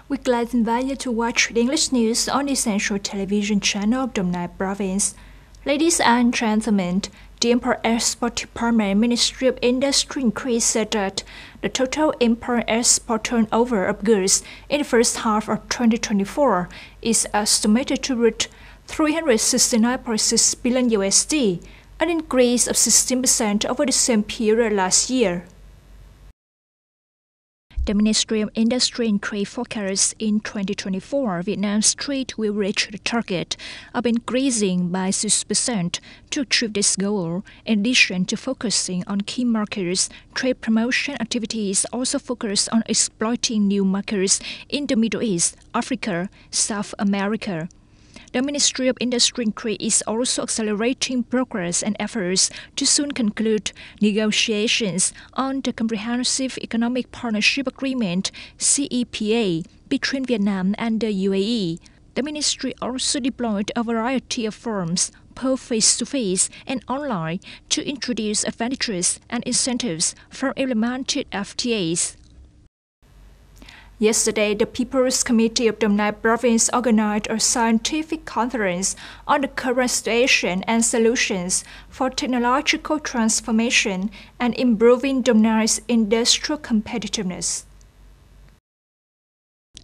We'd like to invite you to watch the English news on the Central Television channel of Đồng Nai Province. Ladies and gentlemen, the Import-Export Department Ministry of Industry increased said that the total import-export turnover of goods in the first half of 2024 is estimated to reach $369.6 billion USD, an increase of 16% over the same period last year. The Ministry of Industry and Trade forecasts in 2024, Vietnam's trade will reach the target of increasing by 6%. To achieve this goal, in addition to focusing on key markets, trade promotion activities also focus on exploiting new markets in the Middle East, Africa, South America. The Ministry of Industry and Trade is also accelerating progress and efforts to soon conclude negotiations on the Comprehensive Economic Partnership Agreement (CEPA) between Vietnam and the UAE. The ministry also deployed a variety of forms, both face-to-face and online, to introduce advantages and incentives from implemented FTAs. Yesterday, the People's Committee of Đồng Nai Province organized a scientific conference on the current situation and solutions for technological transformation and improving Đồng Nai's industrial competitiveness.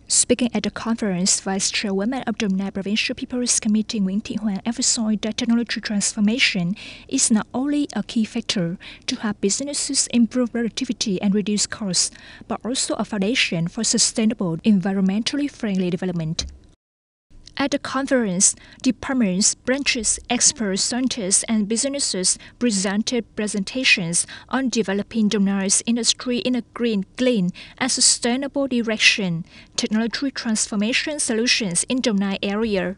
Speaking at the conference, Vice Chairwoman of Đồng Nai Provincial People's Committee Nguyễn Thị Hoàng emphasized that technology transformation is not only a key factor to help businesses improve productivity and reduce costs, but also a foundation for sustainable, environmentally friendly development. At the conference, departments, branches, experts, scientists, and businesses presented presentations on developing Đồng Nai's industry in a green, clean, and sustainable direction, technology transformation solutions in Đồng Nai area.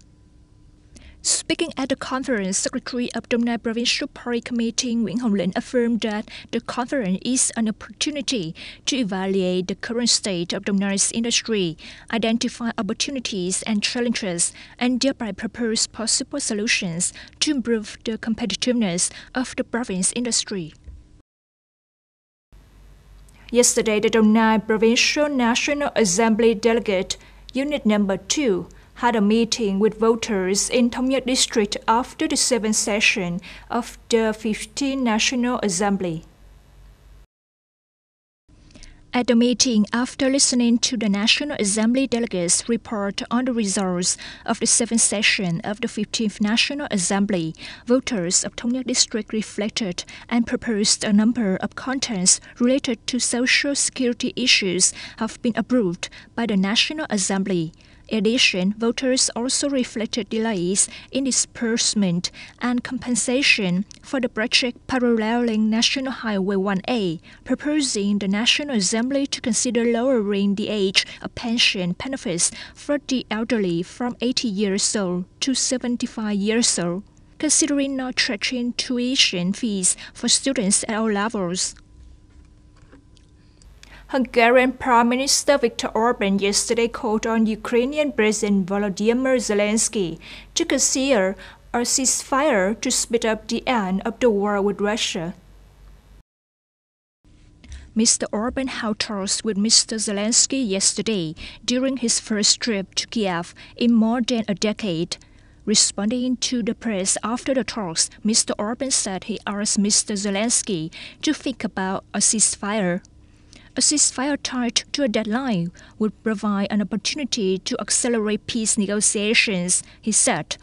Speaking at the conference, Secretary of Đồng Nai Provincial Party Committee Nguyễn Hồng Lĩnh affirmed that the conference is an opportunity to evaluate the current state of Đồng Nai's industry, identify opportunities and challenges, and thereby propose possible solutions to improve the competitiveness of the province industry. Yesterday, the Đồng Nai Provincial National Assembly Delegate, Unit Number 2, had a meeting with voters in Thống Nhất District after the 7th session of the 15th National Assembly. At the meeting, after listening to the National Assembly delegates' report on the results of the 7th session of the 15th National Assembly, voters of Thống Nhất District reflected and proposed a number of contents related to social security issues have been approved by the National Assembly. In addition, voters also reflected delays in disbursement and compensation for the project paralleling National Highway 1A, proposing the National Assembly to consider lowering the age of pension benefits for the elderly from 80 years old to 75 years old, considering not charging tuition fees for students at all levels. Hungarian Prime Minister Viktor Orbán yesterday called on Ukrainian President Volodymyr Zelensky to consider a ceasefire to speed up the end of the war with Russia. Mr. Orbán held talks with Mr. Zelensky yesterday during his first trip to Kiev in more than a decade. Responding to the press after the talks, Mr. Orbán said he asked Mr. Zelensky to think about a ceasefire. A ceasefire tied to a deadline would provide an opportunity to accelerate peace negotiations, he said.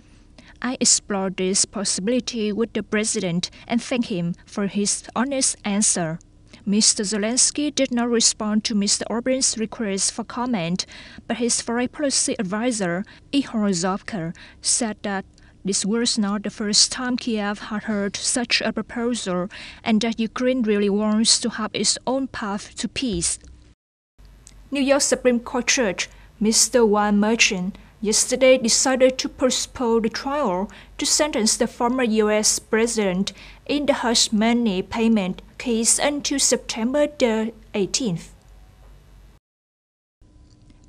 I explored this possibility with the president and thank him for his honest answer. Mr. Zelensky did not respond to Mr. Orbán's request for comment, but his foreign policy advisor, Ihor Zovka, said that this was not the first time Kiev had heard such a proposal and that Ukraine really wants to have its own path to peace. New York Supreme Court Judge Mr. Juan Merchan yesterday decided to postpone the trial to sentence the former U.S. president in the hush money payment case until September the 18th.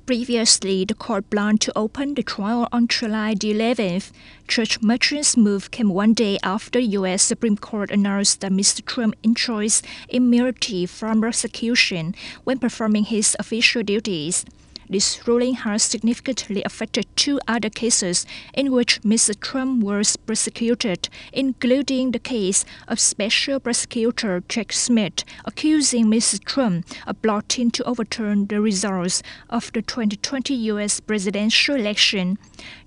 Previously, the court planned to open the trial on July the 11th. Judge Merchan's move came one day after U.S. Supreme Court announced that Mr. Trump enjoys immunity from prosecution when performing his official duties. This ruling has significantly affected two other cases in which Mr. Trump was prosecuted, including the case of Special Prosecutor Jack Smith accusing Mr. Trump of plotting to overturn the results of the 2020 U.S. presidential election.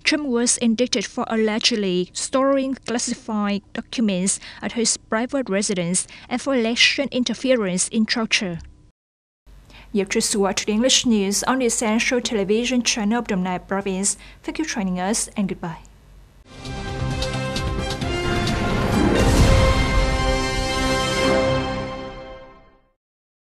Trump was indicted for allegedly storing classified documents at his private residence and for election interference in Georgia. You've just watched the English news on the Essential Television channel of Đồng Nai Province. Thank you for joining us and goodbye.